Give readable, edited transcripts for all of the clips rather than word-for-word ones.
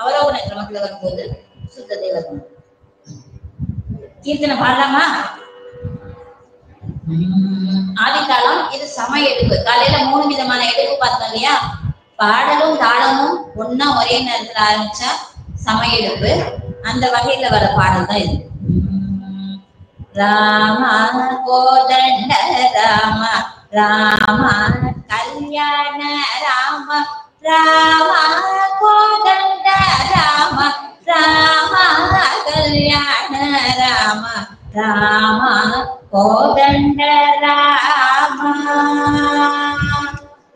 அவரோகண கிரமத்துல வரும்போது சுத்தத்தை வரணும். கீர்த்தனை பாடலாமா? ஆதித்தாளம் இது சம எடுப்பு. காலையில 3 விதமான எடுப்பு பார்த்தோம் இல்லையா? பாடலும் தாளமும் ஒன்னா ஒரே நேரத்துல ஆரம்பிச்சா சம எடுப்பு. அந்த வகையில வர பாடல் தான் இது. ராம கோதண்ட ராம ராம கல்யாண ராம ராம கோதண்ட ராம ராம கல்யாண ராம ராம கோதண்ட ராம.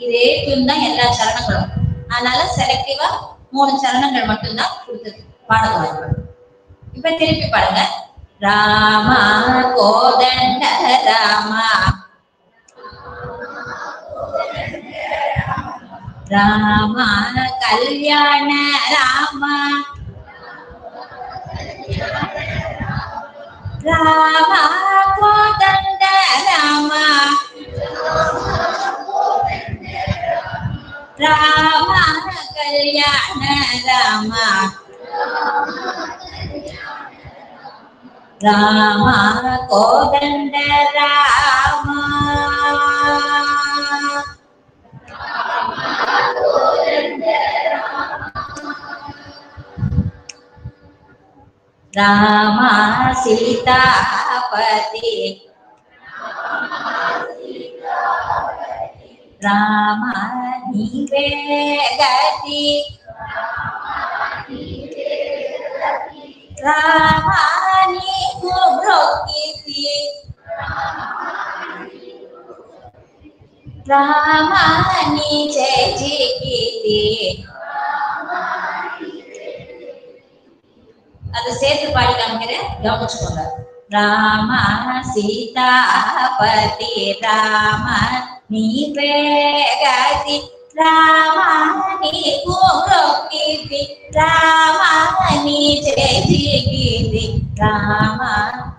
இதே டியூன் தான் எல்லா சரணங்களும். அதனால செலக்டிவா 3 சரணங்கள் மட்டும்தான் கொடுத்து பாடலாம். இப்ப திருப்பி பாருங்க. ராம கோதண்ட ராம ராம கல்யாண ராம ராம கோதண்ட ராம ராம கல்யாண ராம ராம கோதண்ட ராம. ராம சீதாபதி ராம நீவே கதி ராம நீ குப்ரோகிதி ராம நீ ஜெயிகிதி. அதை சேர்த்து பாடி காமிக்கிறேன், கவனிச்சுக்கோங்க. ராம சீதாபதி ராம நீவே கதி ராம நீ குப்ரோகிதி ராம நீ ஜெயிகிதி ராம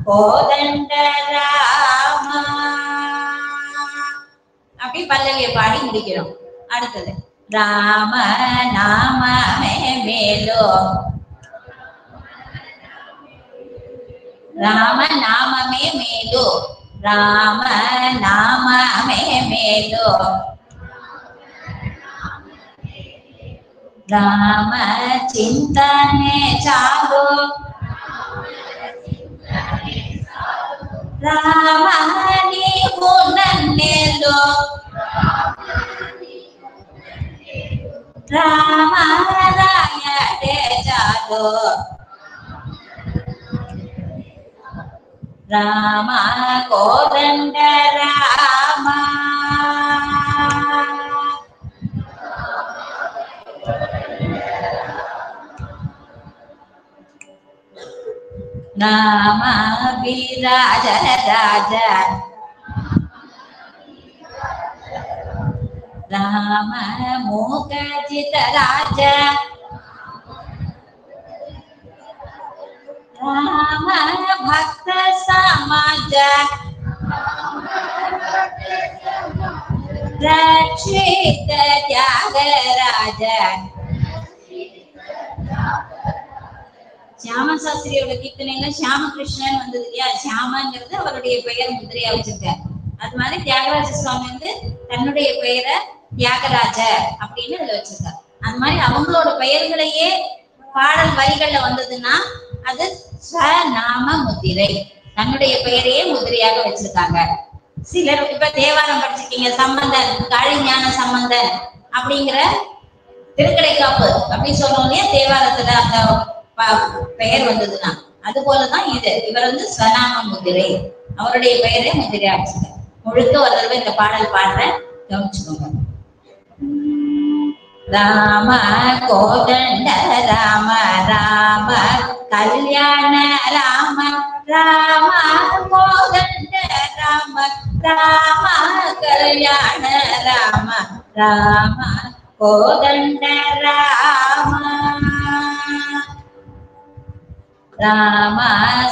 கோதண்ட ராம. அப்படி பல்லவிய பாடி முடிக்கிறோம். அடுத்தது ராம நாமமே மேலோ ராம நாமமே மேலோ ராம நாமமே மேலோ ராம ಚಿಂತನೆ ಚಾಲೋ ರಾಮ ನೀವು ನನ್ನೆಲ್ಲೋ ರಾಮ ರಾಯಡೆ ಚಾಲೋ ರಾಮ ಕೋದಂಡ ರಾಮ ರಾಮ ವಿರಾಜ ರಾಜ ರಾಮ ಮೂಕಜಿತ ರಾಜ ರಾಮ ಭಕ್ತ ಸಮಾಜ ರಕ್ಷಿತ ತ್ಯಾಗರಾಜ. சியாமசாஸ்திரியோட கீர்த்தனையில சியாமகிருஷ்ணன் வந்தது இல்லையா? சியாமங்கிறது அவருடைய பெயர் முதிரையா வச்சிருக்காரு. அது மாதிரி தியாகராஜ சுவாமி வந்து தன்னுடைய பெயரை தியாகராஜ அப்படின்னு இதுல வச்சிருக்காரு. அது மாதிரி அவங்களோட பெயர்களையே பாடல் வரிகள்ல வந்ததுன்னா அது ஸ்வநாம முத்திரை, தன்னுடைய பெயரையே முதிரையாக வச்சிருக்காங்க. சிலர் இப்ப தேவாரம் படிச்சிருக்கீங்க, சம்பந்தன் காளிஞான சம்பந்தன் அப்படிங்கிற திருக்கடைக்காப்பு அப்படி சொல்றோம் இல்லையா? தேவாரத்துல அந்த பெயர் வந்ததுன்னா அது போலதான் இது. இவர் வந்து ஸ்வநாம முதிரை, அவருடைய பெயரை முதிரையா வச்சிருக்காரு. முழுக்க ஒரு தடவை இந்த பாடல் பாடுறேன், கவனிச்சுக்கோங்க. ராம கோதண்ட ராம ராம கல்யாண ராம ராம கோதண்ட ராம ராம கல்யாண ராம ராம கோதண்ட ராம. ராம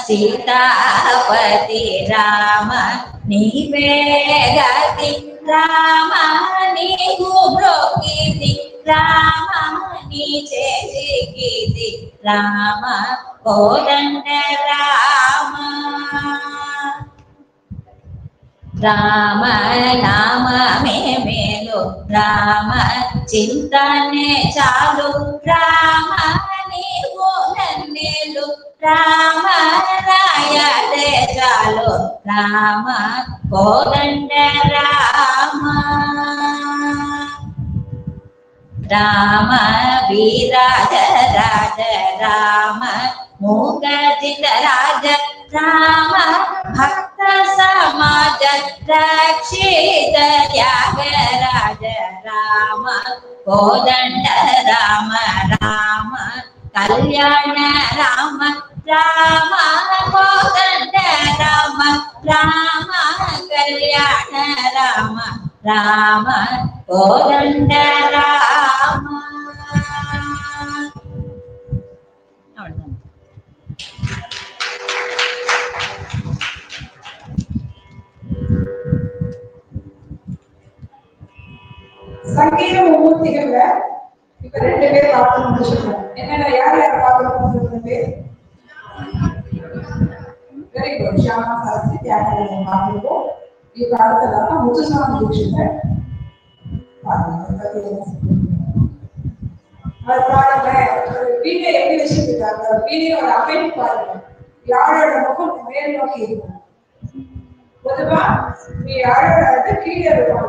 சீதாபதி ராம நீவே கதி ராம நீ குப்ரோகிதி రామ నీ చేజికిది రామ కోదండ రామ రామ నామమే మేలు రామ చింతనే చాలు రామ నీవు నన్నేలు రామ రాయలే చాలు రామ కోదండ రామ రామ వీరాజ రాజ రామ మూగజిత రాజ రామ భక్త సమాజ రక్షిత త్యాగరాజ రామ కోదండ రామ రామ కళ్యాణ రామ రామ కోదండ రామ రామ కళ్యాణ రామ రామ కోదండ రామ சங்கீத மும்மூர்த்திகள்ல இப்ப 2 பேர் பார்த்து முடிச்சிருக்கோம். என்னென்ன யார் யார் பார்த்து பேர்? Very good. ஷியாமா சாஸ்திரி தியாகராஜன் பார்த்துருக்கோம். இப்ப அடுத்ததாக முத்துசாமி தீட்சிதர் அது பாருங்க, வீட்டை எப்படி வச்சிருக்காங்க, வீடியோட அமைப்பு பாருங்க. யாரோட முகம் மேல் நோக்கி இருக்கும். பொதுவா யாரோட கீழே இருக்கும்.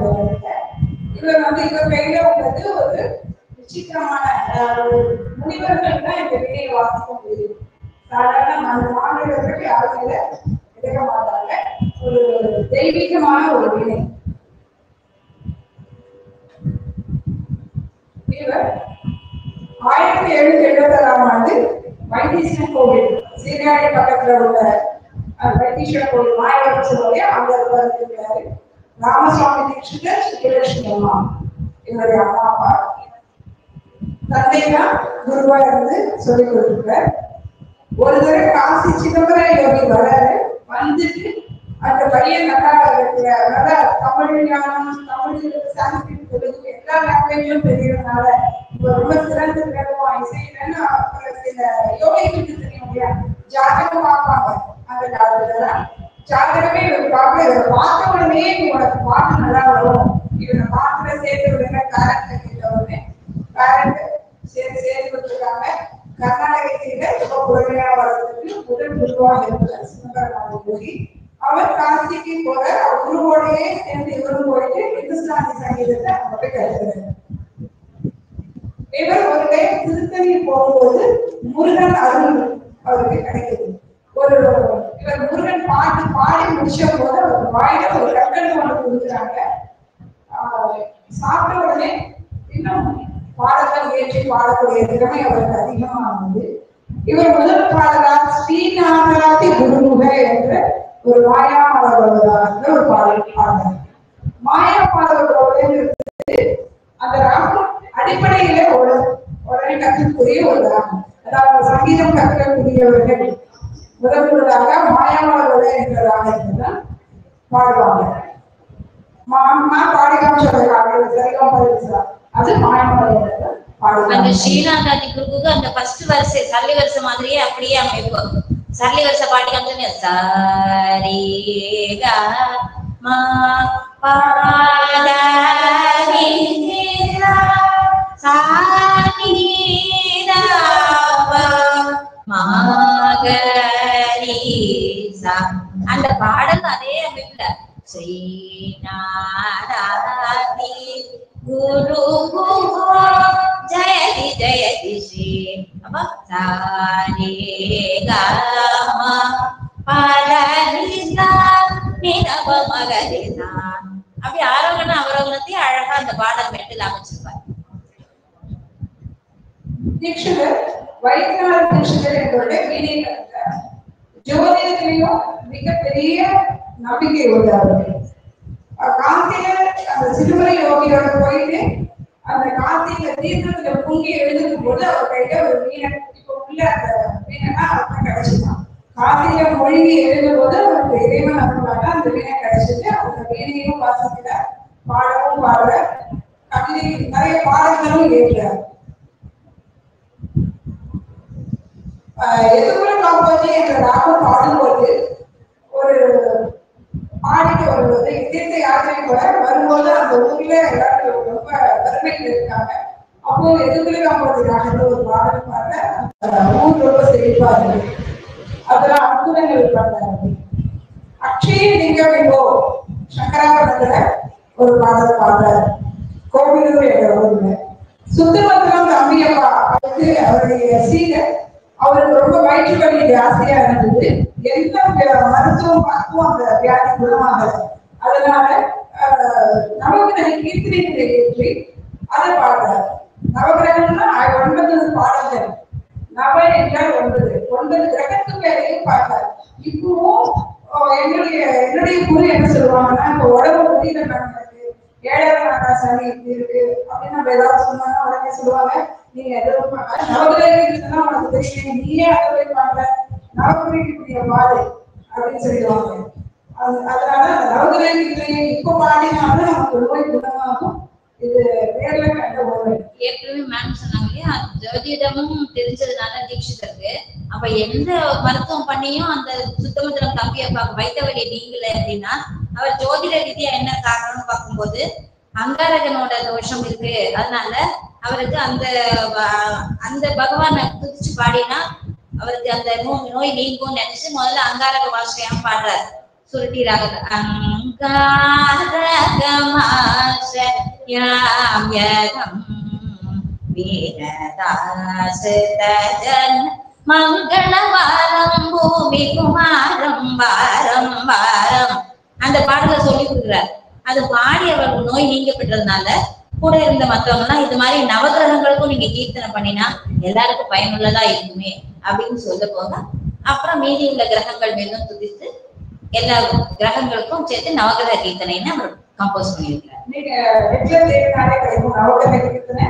இவர் இவர் கையில உள்ளது ஒரு விசித்திரமான முனிவர்கள் தான் இந்த வீடியை வாசிக்க முடியும். சாதாரண மாநிலத்திற்கு யாரும் எடுக்க மாட்டாங்க. ஒரு தெய்வீகமான ஒரு வீணை. இவர் 1776ஆம் ஆண்டு வைத்தீஸ்வரன் கோவில் சீர்காழி பக்கத்துல உள்ள வைத்தீஸ்வரன் கோவில் மாயவரம் சொல்லுவாங்க, அங்க இருக்கிறாரு. ராமசுவாமி தீட்சிதர், சுப்புலட்சுமி அம்மா இவருடைய அம்மா அப்பா. தந்தைதான் குருவா இருந்து சொல்லிக் கொடுத்துருக்கார். ஒரு தடவை காசி சிதம்பரம் யோகி வராரு. வந்துட்டு அந்த பையன் நல்லா இருக்கிறார். நல்லா தமிழ் ஞானம், தமிழ், சான்ஸ்கிரிட், தெலுங்கு எல்லா லாங்குவேஜும் தெரியறதுனால ரொம்ப சிறந்து விளங்குவான் இசையிலன்னு சில யோகிகளுக்கு தெரியும் இல்லையா, ஜாதகம் பார்ப்பாங்க. அந்த காலத்துல ஜாதகமே இவர் பார்க்க, இவரை பார்த்த உடனே உனக்கு பாட்டு நல்லா வரும், இவரை பாட்டுல சேர்த்து விடுங்க கரண்ட் கேட்ட உடனே கரண்ட் சேர்த்து விட்டுருக்காங்க. கர்நாடகத்தில ரொம்ப புறமையா வளர்றதுக்கு முதல் குருவாக இருக்கிற சிதம்பரம் யோகி. அவர் காசிக்கு போற குருவோடையே சேர்ந்து இவரும் போயிட்டு இந்துஸ்தானி சங்கீதத்தை அவங்க கற்றுக்கிறார். இவர் ஒரு டைம் திருத்தணி போகும்போது முருகன் அருள் அவருக்கு கிடைக்குது. இவர் முருகன் பாட்டு பாடி முடிச்ச போது ஒரு வாயில ஒரு கற்கண்டு ஒன்று கொடுக்குறாங்க. சாப்பிட்ட உடனே இன்னும் பாடல்கள் ஏற்றி பாடக்கூடிய திறமை அவருக்கு அதிகமானது. இவர் முதல் பாடலா ஸ்ரீநாதாதி குருமுக என்ற ஒரு மாயாமாதவராக ஒரு பாடல் பாடுறார். மாயாமாதவரோட அந்த ராகம் அடிப்படையில உடனே கற்றுக்கூடிய ஒரு ராகம். அதாவது சங்கீதம் கற்கக்கூடியவர்கள் முதலாக மாயாமாதவரோட என்ற ராகத்தை பாடுவாங்க. பாடிக்காம சொல்றாங்க, அது மாயாமாதவரோட பாடுவாங்க. அந்த ஸ்ரீநாதாதி குருவுக்கு அந்த ஃபர்ஸ்ட் வரிசை சல்லி வரிசை மாதிரியே அப்படியே அமைப்பு. சல்லி வரிசை பாடி காமிச்சோன்னே சாரி கா மா பா த நீ சா சா நீ தா பா மா க நீ சா. அந்த பாடல் அதே அமைப்புல ஸ்ரீநாதாதி குரு ஜெயதி ஜெயதி ஸ்ரீ அப்ப சாரி கா மா பா த நீ சா நீ த ப ம க ரே சா. அப்படி ஆரோகண அவரோகணத்தையும் அழகா அந்த பாடல் மெட்டில் அமைச்சிருப்பார். தீட்சிதர் வைத்தியநாத தீட்சிதர் என்பவருடைய வீணை ஜோதிடத்திலையும் மிகப்பெரிய நம்பிக்கை உள்ளவர்கள். காந்தியில அந்த சிறுமலை யோகியோட போயிட்டு அந்த காந்தியில தீர்த்தத்துல பொங்கி எழுதும் போது அவர் கையில ஒரு வீணை, இப்ப உள்ள அந்த வீணைனா அவருக்கு கிடைச்சிதான். காந்தியில மொழிகை எழுதும் போது அவருக்கு இறைவன் அருளாக அந்த வீணை கிடைச்சிட்டு அந்த வீணையும் வாசிக்கிறார், பாடவும் பாடுற. கவிதை நிறைய பாடல்களும் எழுதுறாரு. எதுக்குள்ள காம்போஜி என்ற ராகம் பாடும்போது ஒரு பாடிட்டு வரும்போது தீர்த்த யாத்திரை கூட வரும்போது அந்த ஊர்ல எல்லாரும் ரொம்ப வறுமையில் இருக்காங்க. அப்போ எதுக்குள்ள காம்போஜி ராகத்துல ஒரு பாடல் பாட ஊர் ரொம்ப செழிப்பா இருக்கு. அதெல்லாம் அற்புதங்கள் பண்ணாரு. அக்ஷய லிங்கோ சங்கராபுரத்துல ஒரு பாடல் பாடுறாரு. கோவிலூர் என்ற ஊர்ல சுத்தமங்கலம் தம்பியப்பா அவருடைய சீடர். அவருக்கு ரொம்ப வயிற்று வலி ஜாஸ்தியா இருந்தது. எந்த மருத்துவம் பார்த்தும் அந்த வியாதி குணமாகல. அதனால நவகிரக கீர்த்தனைகளை ஏற்றி அதை பாடுறாரு. நவகிரகம்னா 9 பாடல்கள். நவ என்றால் 9 கிரகத்துக்கு வேலையும் பாடுறாரு. இப்பவும் என்னுடைய குரு என்ன சொல்லுவாங்கன்னா, இப்ப உடம்பு முடியல நடந்தது 7ஆம் நாட்டா சனி இப்படி இருக்கு அப்படின்னு நம்ம ஏதாவது சொன்னாங்கன்னா உடனே சொல்லுவாங்க, நீங்க எதுவும் நவகிரகம் உனக்கு தெரியும், நீயே அதை போய் பாடுற, நவகிரகத்துடைய பாடு அப்படின்னு சொல்லிடுவாங்க. அதனால நவகிரகத்திலேயே இப்ப பாடினாலும் நமக்கு நோய் குணமாகும். இது நேர்ல கண்ட ஒண்ணு. ஏற்கனவே மேம் சொன்னாங்க இல்லையா, ஜோதிடமும் தெரிஞ்சதுனால தீட்சிதருக்கு அப்ப எந்த மருத்துவம் பண்ணியும் அந்த சுத்தமந்திரம் தம்பியப்பா வைத்த வழி நீங்கல அப்படின்னா அவர் ஜோதிட ரீதியா என்ன காரணம்னு பார்க்கும்போது அங்காரகனோட தோஷம் இருக்கு. அதனால அவருக்கு அந்த பகவானை துதிச்சு பாடினா அவருக்கு அந்த நோய் நீங்கும் நினைச்சு முதல்ல அங்காரக வாசையாம பாடுறாரு. சுருட்டி ராகத அங்காரகமாசயாம் யகம் வீரதாசதஜன் மங்களவாரம் பூமி குமாரம் வாரம் வாரம் அந்த பாடலை சொல்லி கொடுக்குறார். அது பாடி அவருக்கு நோய் நீங்க பெற்றதுனால கூட இருந்த மற்றவங்க எல்லாம் இது மாதிரி நவகிரகங்களுக்கும் நீங்க கீர்த்தனை பண்ணினா எல்லாருக்கும் பயனுள்ளதா இருக்குமே அப்படின்னு சொல்ல போக அப்புறம் மீதி உள்ள கிரகங்கள் மீதும் துதித்து எல்லா கிரகங்களுக்கும் சேர்த்து நவகிரக கீர்த்தனைன்னு அவர் கம்போஸ் பண்ணியிருக்கிறார். நீங்க நவகிரக கீர்த்தனை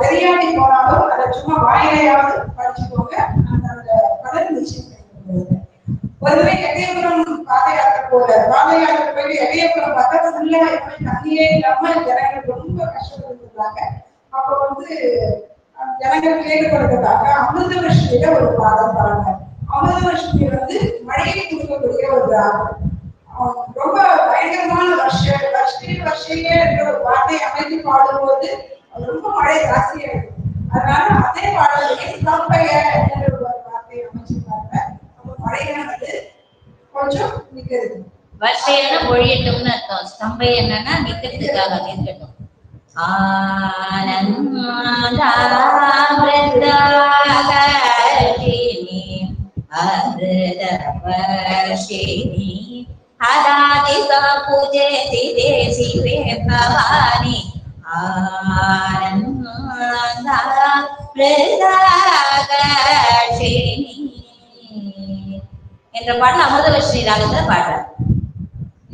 தெரியாட்டி போனாலும் அதை சும்மா வாயிலையாவது படிச்சுக்கோங்க. அந்த பலன் நிச்சயம். ஒருவே எடையபுரம் பாத யாத்திரை போல பாத யாத்திரை போய் எடையபுரம் பார்த்தா ஃபுல்லா தண்ணியே இல்லாம ஜனங்கள் ரொம்ப கஷ்டப்பட்டுருக்காங்க. அப்போ ஜனங்கள் கேட்கப்படுறதுக்காக அமிர்தவர்ஷியில ஒரு பாதம் பாருங்க. அமிர்தவர்ஷி மழையை கொடுக்கக்கூடிய ஒரு கிராமம். ரொம்ப பயங்கரமான வருஷையே என்ற ஒரு வார்த்தையை அமைத்து பாடும்போது ரொம்ப மழை ஜாஸ்தியா இருக்கு. அதனால அதே பாடலுடைய சம்பைய என்ற ஒரு வார்த்தையை அமைச்சிருக்காங்க. அப்ப மழையானது கொஞ்சம் நிக்கிறது. வருஷையான பொழியட்டும்னு அர்த்தம். ஸ்தம்பை என்னன்னா நிக்கிறதுக்காக நிற்கட்டும். ஆனந்தாமிருதாகர்ஷினி அமிர்தவர்ஷினி அதாதிகா பூஜேதி தேசிவே பவானி ஆனந்தாமிருதாகர்ஷினி என்ற பாடல் அமிர்தவர்ஷினி ராகத்துல பாடுறார்.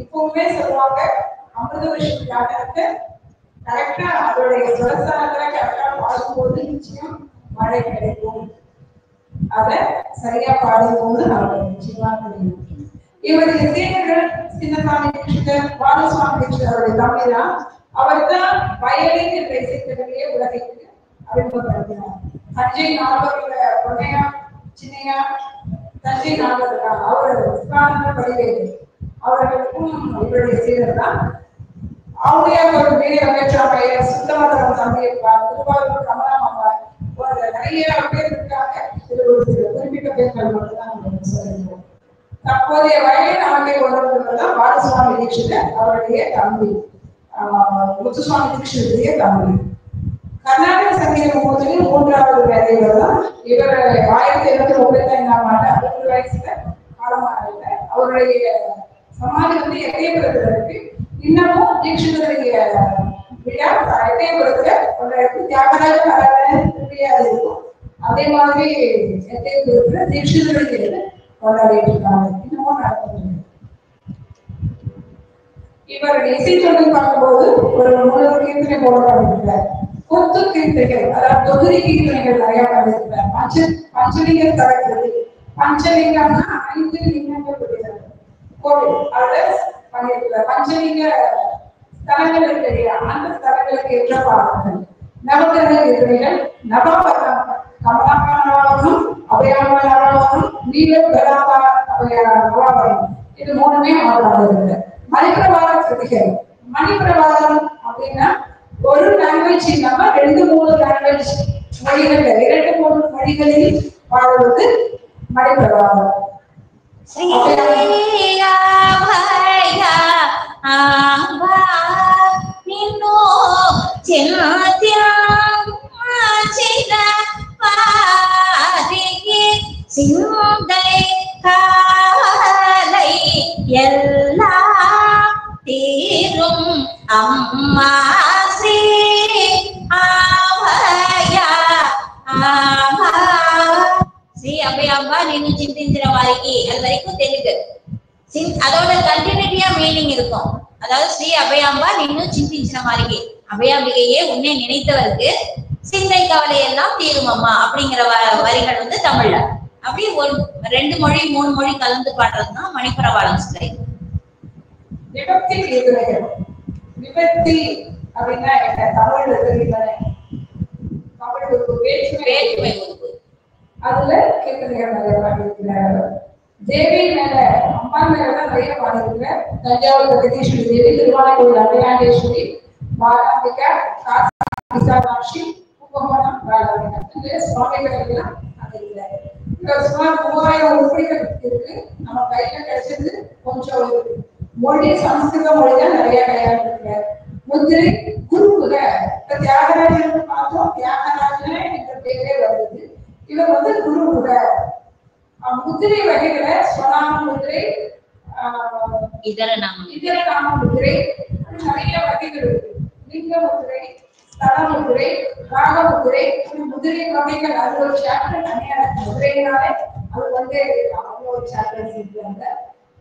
இப்பவுமே சொல்லுவாங்க அமிர்தவர்ஷினி ராகத்தை கரெக்டா அதோடைய சுரஸ்தானத்துல கரெக்டா பாடும்போது நிச்சயம் மழை கிடைக்கும். அத சரியா பாடும்போது நமக்கு நிச்சயமா தெரியும். இவருடைய சீடர்கள் சின்னசாமி தீட்சிதர், பாலசுவாமி தீட்சிதர் அவருடைய தம்பி தான். அவர் தான் வயலின் என்ற இசைக்கருவியை உலகிற்கு அறிமுகப்படுத்தினார். தஞ்சை நால்வர்கள பொன்னையா சின்னையா தஞ்சை நால்வர் இருக்காங்க. அவர் படிவேறு அவர்களுக்கும் இவருடைய சீடர் தான். அவங்களுடைய ஒரு வீடியோ வெங்கட்ராமையர், சுத்தமங்கலம் தம்பியப்பா, திருவாரூர் கமலாமாம்பா போன்ற நிறைய பேர் இருக்காங்க. இது ஒரு சில குறிப்பிட்ட பேர்கள் மட்டும்தான் நம்ம சொல்லியிருக்கோம். தற்போதைய வயலின் அமைப்பை கொண்டவர்கள் பாலசுவாமி தீட்சிதர் அவருடைய தம்பி, முத்துசுவாமி தீட்சிதருடைய தம்பி. கர்நாடக சங்கீத முகூர்த்தத்தில் 3வது வேலையில தான் இவர் 1735ஆம் ஆண்டு 60 வயசுல காலமானாங்க. அவருடைய சமாதி எட்டயபுரத்துல இருக்கு. இன்னமும் தீட்சிதருடைய விழா எட்டயபுரத்துல தியாகராஜ திருவிழா இருக்கும். அதே மாதிரி எட்டயபுரத்துல தீட்சிதருடைய கொண்டாடிட்டு இருக்காங்க. இன்னமும் நடக்குது. இவருடைய இசை சொல்லி பார்க்கும்போது ஒரு 3 கீர்த்தனை போடப்பட்டிருக்கிறார். கொத்து கீர்த்தனைகள், அதாவது தொகுதி கீர்த்தனைகள் நிறைய பண்ணிருக்கிறார். பஞ்சலிங்க தரக்கிறது. பஞ்சலிங்கம்னா 5 லிங்கங்கள் கோவில் அதுல பண்ணிருக்கிறார். பஞ்சலிங்க ஸ்தலங்களுக்கு இல்லையா, அந்த ஸ்தலங்களுக்கு ஏற்ற பாடல்கள். நவகிரக கீர்த்தனைகள் கமலாபாரம், அபயாமலாபம், நீலகலாபாரம், இது மூணுமே பாடல்கள். மணிப்பிரவாத கிருதிகள். மணிப்பிரவாதம் அப்படின்னா ஒரு லாங்குவேஜ் இல்லாம 2-3 லாங்குவேஜ் மொழிகள், 2-3 மொழிகளில் பாடுவது மணிப்பிரவாதம். தீரும் அம்மா ஸ்ரீ ஆவயா ஸ்ரீ அபயாம்பா நின்னு చింతించిన వారికి, அது வரைக்கும் தெலுங்கு. அதோட கண்டினியூட்டியா மீனிங் இருக்கும். அதாவது ஸ்ரீ அபயாம்பா நின்னு చింతించిన వారికి, அபயாம்பிகையே உன்னை நினைத்தவருக்கு சிந்தை கவலை எல்லாம் தீரும் அம்மா அப்படிங்கிற வரிகள் வந்து தமிழ்ல. அப்படி ஒரு 2 மொழி 3 மொழி கலந்து பாடுறதுதான் மணிப்பிரவாளம் ஸ்டைல். விபக்தி கீர்த்தனைகள். விபக்தி அப்படின்னா என்ன? தமிழ்ல தெரியுதானே? தமிழ் ஒரு வேற்றுமை உறுப்பு. அதுல கீர்த்தனைகள் நிறைய பாடியிருக்கிறார். தேவி மேல, அம்மா மேலதான் நிறைய பாடியிருக்கிறார். தஞ்சாவூர் பிரகதீஸ்வரி தேவி, திருவானைக்கோவில் அபயாண்டேஸ்வரி, பாலாம்பிகா, காசி, கும்பகோணம் பாலாம்பிகா, சுவாமிகள் எல்லாம் அது இல்லை. சுமார் 3000 உருப்படிகள் இருக்கு. நம்ம கையில கிடைச்சது கொஞ்சம் இருக்கு. மொழி சமஸ்கிருத மொழிதான் நிறைய கையாண்டிருக்கிறார். முத்திரை குறும்புக. இப்ப தியாகராஜன் பார்த்தோம், தியாகராஜனே என்ற பேரே வருது. இவர் வந்து குறும்புக. முத்திரை வகைகளை ஸ்வநாம முத்திரை, இதர நாம முத்திரை, நிறைய வகைகள் இருக்கு. லிங்க முத்திரை, ஸ்தல முத்திரை, ராக முத்திரை, முதிரை வகைகள். அது ஒரு சாப்டர் தனியான முதிரையினாலே அது வந்து அவ்வளோ ஒரு சாப்டர் இருக்காங்க.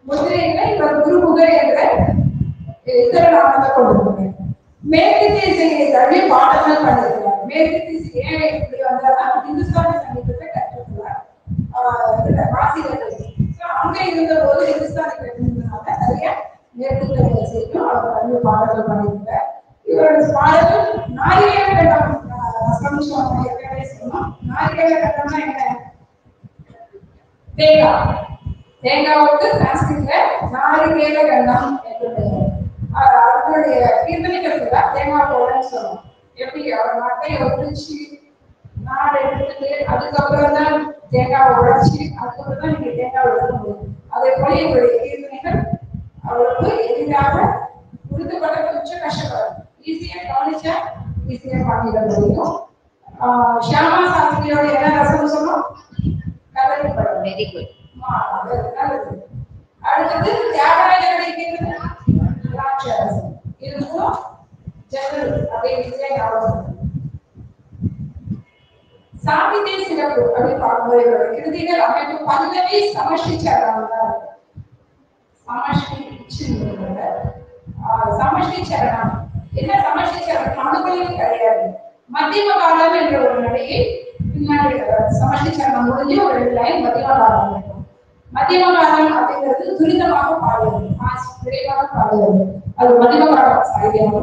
முதிரைகளை இவர் குருமுக என்ற இதர நாமத்தை கொண்டு மேற்கு திசையை தள்ளி பாடல்கள் பண்ணிருக்கிறார். மேற்கு திசை ஏன் இப்படி வந்தாலும் இந்துஸ்தானி சங்கீதத்தை கற்றுக்கிறார். அங்க இருந்த போது இந்துஸ்தானி கற்றுக்கிறதுனால நிறைய மேற்கு திசைக்கும் அவர் வந்து பாடல்கள் பண்ணியிருக்கார். இவருடைய பாடல்கள் நாரிகேல கண்டம். ஏற்கனவே சொன்னோம். நாரிகேல கண்டம்னா என்ன? தேங்காய். தேங்காவுக்கு சான்ஸ்கிரிட்ல நாரிகேல கண்டம் என்று பெயர். அவருடைய கீர்த்தனைகள் தேங்காய் போடன்னு சொல்லுவோம். எப்படி அவர் மட்டையை ஒழிச்சு நாடு எடுத்துட்டு அதுக்கப்புறம் தான் தேங்காய் உழைச்சி அதுக்கப்புறம் தான் நீங்க தேங்காய் உழைக்க முடியும். அதே போல இவருடைய கீர்த்தனைகள் அவருக்கு எளிதாக உறுதிப்பட கொஞ்சம் கஷ்டப்படும். ஈஸியா கவனிச்சா ஈஸியா பண்ணிட முடியும். ஷியாமா சாஸ்திரியோட என்ன ரசம் சொன்னோம்? கதறி படம். Very good. அடுத்தது தியாகராஜனுடைய கீர்த்தனை ராட்சசம். இதுவும் ஜெனரல் அப்படியே ஞாபகம். சாகித்ய சிறப்பு அப்படின்னு பார்க்கும்போது கிருதிகள் அமைப்பு பல்லவி சமஷ்டி சரணம் தான். சமஷ்டி சரணம் என்ன? சமஷ்டி சரணம் அனுபவம் கிடையாது. மத்தியம காலம் என்ற ஒரு நடையை பின்னாடி சமஷ்டி சரணம் முடிஞ்சு ஒரு 2 லைன் மத்தியம காலம் இருக்கும். மத்தியம காலம் அப்படிங்கிறது துரிதமாக பாடுவது, விரைவாக பாடுவது. அது மத்தியம காலம் சாகித்யம்.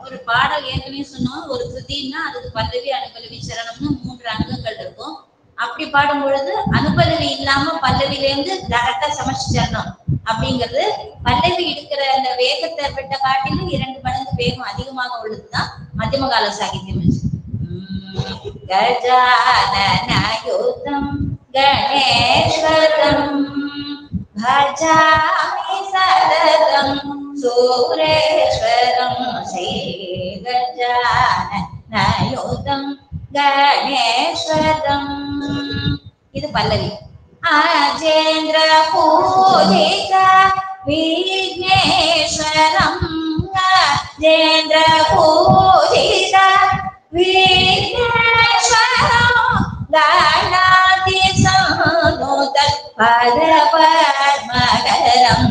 ஒரு பாடல் ஏற்கனவே சொன்னோம், ஒரு கிருதின்னா அதுக்கு பல்லவி அனுபலவி சரணம்னு 3 அங்கங்கள் இருக்கும். அப்படி பாடும் பொழுது அனுபலவி இல்லாம பல்லவில இருந்து டைரக்டா சமஷ்டி சரணம் அப்படிங்கிறது பல்லவி எடுக்கிற அந்த வேகத்தை விட்ட காட்டிலும் 2 மடங்கு வேகம் அதிகமாக உள்ளதுதான் மத்தியம கால சாகித்யம். கஜானனயுதம் கணேஸ்வரம் பஜாமி சததம் சூரேஸ்வரம் ஸ்ரீ கஜானனயுதம் கணேஸ்வரம். இது பல்லவி. அஜேந்திர பூஜித விக்னேஸ்வரம் அஜேந்திர பூஜித விக்னேஸ்வரம் கணாதி சனுத பரபத்மகரம்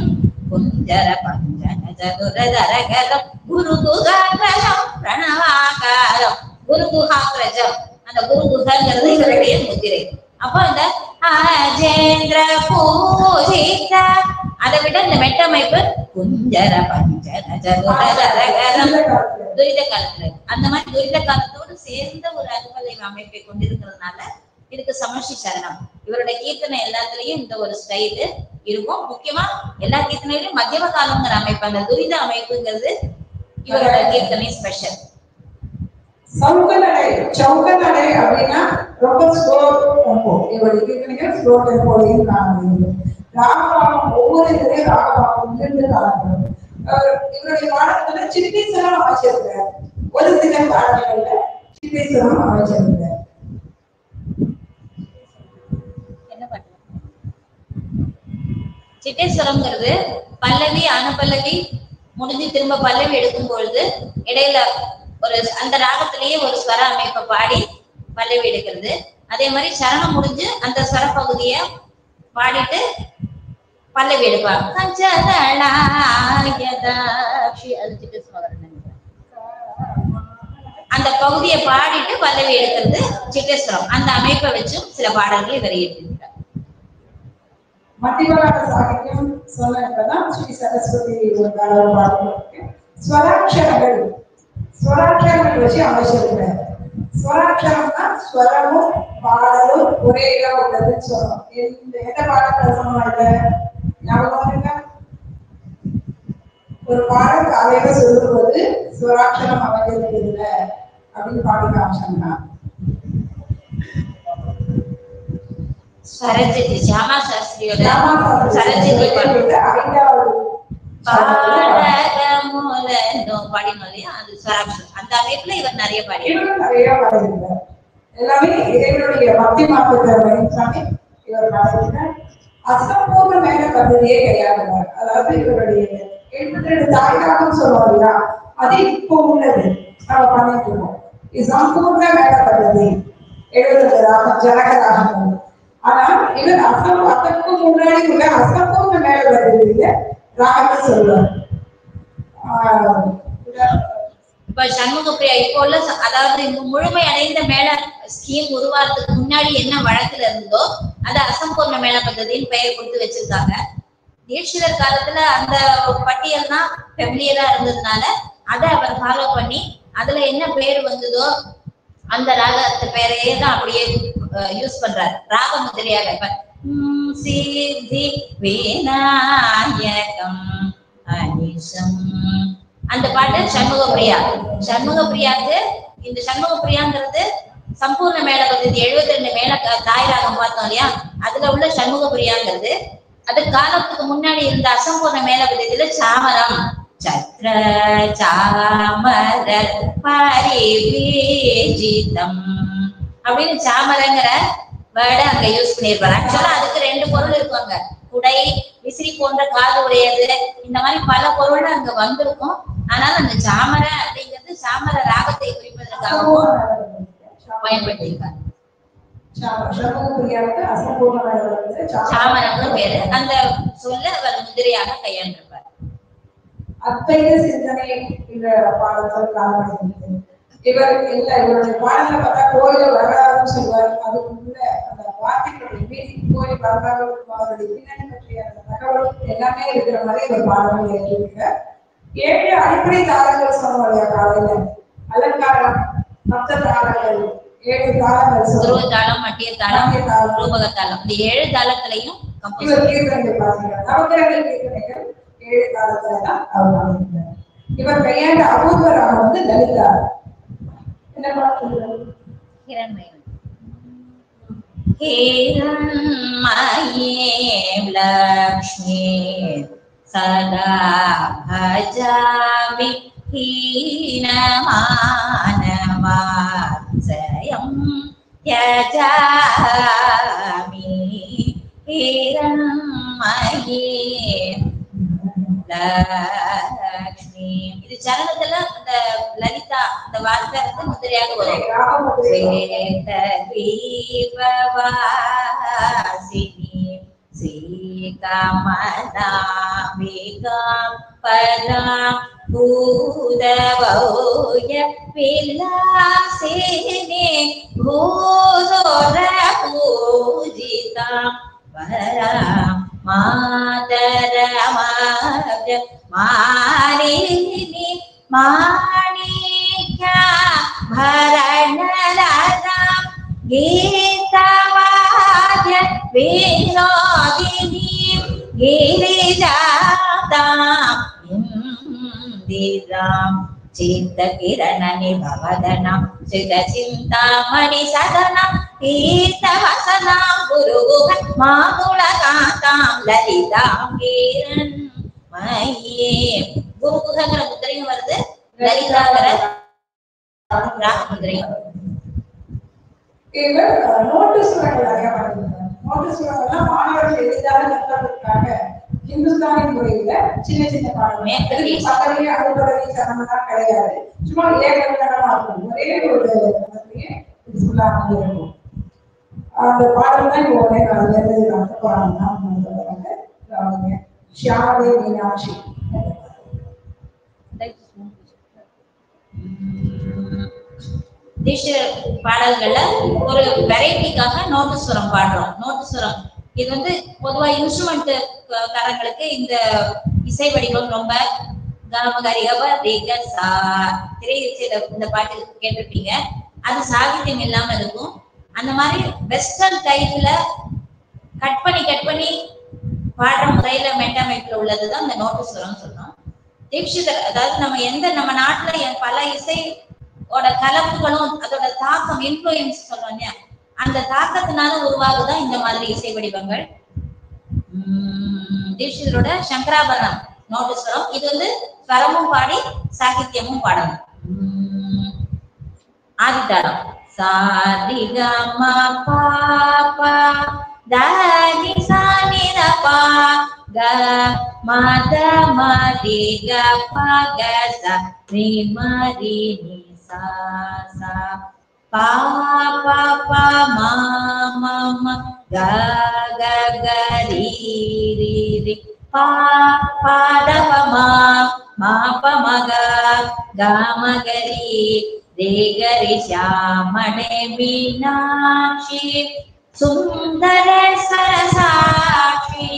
குஞ்சர பஞ்சன சதுரதரகரம் குருகுகாக்ரஜம் பிரணவாகாரம். குருகுகாக்ரஜம் அந்த குருகுகங்கிறது இவருடைய முத்திரை. அப்ப இந்த அஜேந்திர பூஜித. அதை விட இந்த மெட்டமைப்பு குஞ்சர பஞ்சர துரித காலத்துல அந்த மாதிரி துரித காலத்தோடு சேர்ந்த ஒரு அனுபலை அமைப்பை கொண்டிருக்கிறதுனால இதுக்கு சமஷ்டி சரணம். இவருடைய கீர்த்தனை எல்லாத்துலயும் இந்த ஒரு ஸ்டைலு இருக்கும். முக்கியமா எல்லா கீர்த்தனையிலும் மத்தியம காலங்கிற அமைப்பு, அந்த துரித அமைப்புங்கிறது இவரோட கீர்த்தனை ஸ்பெஷல். சவுக்கநடை, சவுக்கநடை அப்படின்னா ரொம்ப ஸ்லோ டெம்போ. இவருடைய கீர்த்தனைகள் ஸ்லோ டெம்போலையும் காண முடியும். ராகபாகம் ஒவ்வொரு இதுலையும் ராகபாகம் இருந்து காணப்படும். இவருடைய பாடல்களை சித்தீஸ்வரம் அமைச்சிருக்கிறார். ஒரு சில பாடல்கள்ல சித்தீஸ்வரம் அமைச்சிருக்கிறார். என்ன பாட்டு? சித்தேஸ்வரம்ங்கிறது பல்லவி அனுபல்லவி முடிஞ்சு திரும்ப பல்லவி எடுக்கும் பொழுது இடையில ஒரு அந்த ராகத்திலேயே ஒரு ஸ்வர அமைப்பை பாடி பல்லவி எடுக்கிறது. அதே மாதிரி சரணம் முடிஞ்சு அந்த ஸ்வர பகுதியை பாடிட்டு பல்லவி எடுப்பாங்க. அந்த பகுதியை பாடிட்டு பல்லவி எடுக்கிறது சித்தேஸ்வரம். அந்த அமைப்பை வச்சும் சில பாடல்களை இவர் எழுதியிருக்கிறார். மத்தியமராக சாகித்யம் சொன்னதான் ஸ்ரீ சரஸ்வதி ஸ்வராட்சரங்கள், ஸ்வராட்சரங்கள் வச்சு அமைச்சிருக்கிறார். ஸ்வராட்சரம்னா ஸ்வரமும் பாடலும் ஒரே இடம் உள்ளதுன்னு சொல்லணும். எந்த பாடல்கள் சொன்னாங்க ஞாபகம் இருக்கா? ஒரு பாடல் காலையில சொல்லும்போது ஸ்வராட்சரம் அமைஞ்சிருக்கிறதுல அப்படின்னு பாடி காமிச்சாங்கன்னா சரஜதி ஷியாமா சாஸ்திரியோட சரஜதி பாடினோம் இல்லையா, அது ஸ்வராட்சரம். அந்த அமைப்புல இவர் நிறைய பாடினார். எல்லாமே இறைவனுடைய பக்தி மாற்றத்தை இவர் பாடினார். அசம்பூர்ண மேல பகுதியே கையாளுவார். அதாவது இவருடைய 72 தாய்ராகம் சொல்லுவோம் இல்லையா, அது இப்போ உள்ளது நம்ம பண்ணிட்டு இருக்கோம். இது சம்பூர்ண மேல பகுதி 70 ராகம் ஜனக ராகம். ஆனா இவர் அதற்கு முன்னாடி உள்ள அசம்பூர்ண மேல பகுதியில ராகத்தை சொல்லுவார். இப்ப சண்முகப்பிரியா இப்போ உள்ள அதாவது இந்த முழுமை அடைந்த மேல ஸ்கீம் உருவாறதுக்கு முன்னாடி என்ன வழக்குல இருந்ததோ அது அசம்பூர்ண மேல பദ്ധதின்னு பெயர் கொடுத்து வச்சிருக்காங்க. தீட்சிதர் காலத்துல அந்த பட்டியல் தான் ஃபெமிலியரா இருந்ததுனால அதை அவர் ஃபாலோ பண்ணி அதுல என்ன பேர் வந்ததோ அந்த ராகத்து பேரையே தான் அப்படியே யூஸ் பண்றாரு ராக முதிரையாக. இப்ப சித்தி விநாயகம் அனிஷம் அந்த பாட்டு சண்முகப்பிரியா. சண்முகப்பிரியாவுக்கு இந்த சண்முகப்பிரியாங்கிறது சம்பூர்ண மேல பദ്ധதி 72 மேல தாய்ராகம் பார்த்தோம் இல்லையா, அதுல உள்ள சண்முகப்பிரியாங்கிறது. அது காலத்துக்கு முன்னாடி இருந்த அசம்பூர்ண மேல பദ്ധதியில சாமரம் சத்ர சாமர பரிபீஜிதம் அப்படின்னு சாமரங்கிற வேர்டை அங்க யூஸ் பண்ணிருப்பாரு. ஆக்சுவலா அதுக்கு 2 பொருள் இருக்குவாங்க. குடை, விசிறி போன்ற காது உடையது, இந்த மாதிரி பல பொருள் அங்க வந்திருக்கும். ஆனால் அந்த சாமர அப்படிங்கிறது சாமர ராகத்தை குறிப்பதற்காகவும் பயன்படுத்தியிருக்காங்க. சாமரங்க பேரு அந்த சொல்ல அவர் முதிரையாக கையாண்டிருப்பார். அத்தைய சிந்தனை இந்த பாடத்தில் காணப்படுகிறது. இவருடைய பாடலை பார்த்தா கோயில வரலாறுன்னு சொல்லுவார். அதுக்குள்ள அந்த வார்த்தைகளுடைய மீனிங், கோயில் வரலாறு, அவருடைய பின்னணி பற்றிய அந்த தகவல் எல்லாமே இருக்கிற மாதிரி ஒரு பாடல்கள் எழுதியிருக்கிறார். 7 அடிப்படை தாளங்கள் சொன்னோம் இல்லையா காலையில, அலங்காரம், மத்த தாளங்கள் 7 தாளங்கள், துருவ தாளம், மட்டிய தாளம், ரூபக தாளம், இந்த 7 தாளத்திலையும் இவர் கீர்த்தனை பாத்தீங்கன்னா நவக்கிரக கீர்த்தனைகள் 7 தாளத்துல தான் அவர் அமைக்கிறார். இவர் கையாண்ட அபூர்வ ராகம் வந்து லலிதா. என்ன பாட்டு? ஹிரண்மயம். ஹிரண்மயீம் லக்ஷ்மீ சதா பஜாமி ஹீனமானவாத்சயம் த்யஜாமி ஹிரண்மயீம் லக்ஷ்மி. இது சரணத்துல அந்த லலிதா அந்த வார்த்தை வந்து முதிரையாக வரும். ஸ்ரீகமலாம்பிகாம் பராம் பூதவௌய விலாசினி பூதோர பூஜிதா மாதரமாஜ மாலினி மாணிக்யா பரணராம் கீதவாத்ய வினோதினி கிரிஜாதாம் இந்திராம் சித்த கிரணனி பவதனம் சித சிந்தாமணி சதனம் கீர்த்தவசனாம் குருகுக மாதுளகாந்தாம் லலிதாம் கீரன் மயே. குருகுகங்கிற முத்திரையும் வருது, லலிதாங்கிற முத்திரையும். நோட்டு சுரங்கள் நிறைய பண்ணிருக்காங்க. நோட்டு சுரங்கள்லாம் மாணவர்கள் எளிதாக கற்பதற்காக ஹிந்துஸ்தானி முறையில சின்ன சின்ன பாடங்கள் சக்கரையே அறுபடை சரணம்லாம் கிடையாது. சும்மா ஏகவனமா இருக்கும். ஒரே ஒரு இருக்கும். அந்த பாடல் தான் இப்போ ஒரே அந்த பாடம் தான் சொல்லுவாங்க. ஷியாமளே மீனாட்சி பாடல்கள்ல ஒரு வெரைட்டிக்காக நோட்டுஸ்வரம் பாடுறோம். நோட்டுஸ்வரம் இது வந்து பொதுவா இன்ஸ்ட்ருமெண்ட் காரங்களுக்கு இந்த இசை வடிவம் ரொம்ப திரை இசையில இந்த பாட்டு கேட்டிருப்பீங்க. அது சாகித்யம் இல்லாம இருக்கும். அந்த மாதிரி வெஸ்டர்ன் டைப்ல கட் பண்ணி பாடுற முறையில மெட்டாமைப்ல உள்ளதுதான் இந்த நோட்டுஸ்வரம் சொல்றோம். தீட்சிதர், அதாவது நம்ம நாட்டுல பல இசையோட கலப்புகளும் அதோட தாக்கம் இன்ஃப்ளூயன்ஸ் சொல்றோம் இல்லையா, அந்த தாக்கத்தினால உருவாகுதான் இந்த மாதிரி இசை வடிவங்கள். தீட்சிதரோட சங்கராபரணம் நோட்டுஸ்வரம். இது வந்து ஸ்வரமும் பாடி சாகித்யமும் பாடணும். ஆதிதாரம் சாதிகமா பாபா தானி சானி ரபா க மத மதி க பக ச ரி மரி நி சா சா பா பா பா மா மா மா க க க ரி ரி ரி பா பா த ப மா மா ப ம க க ம க ரி रे गरि श्यामणे मीनाक्षी सुंदर सरसाक्षी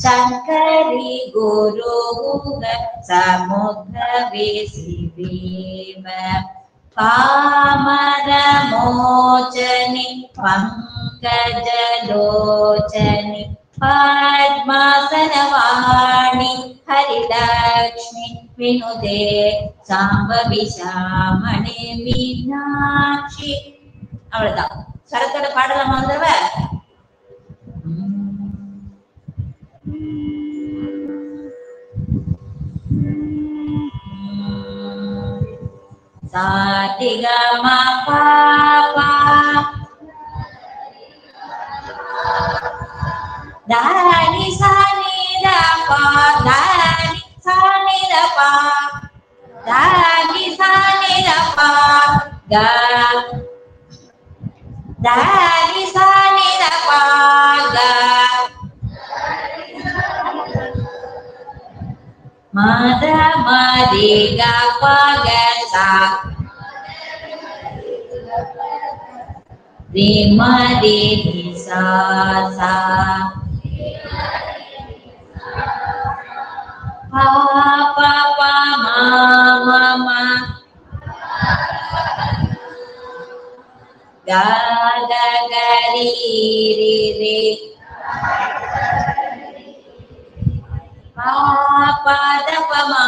शंकरी गुरुगुग समुद्रवेशिदेव पामर मोचनि पंकजलोचनि पद्मासनवाणी हरिलक्ष्मी विनुदे சாம்பவி சாமணி மீனாட்சி. அவ்வளவுதான். சரத்தோட பாடலாமா தடவை? சாதிகமா பாபா தானி சானி ரபா தானி சானி ரபா தானி சானி ரபா க தானி சானி ரபா க மத மதி க பக சா ரி மதி நி சா சா பா பா பா மா மா மா க க க ரி ரி ரி பா பா த ப மா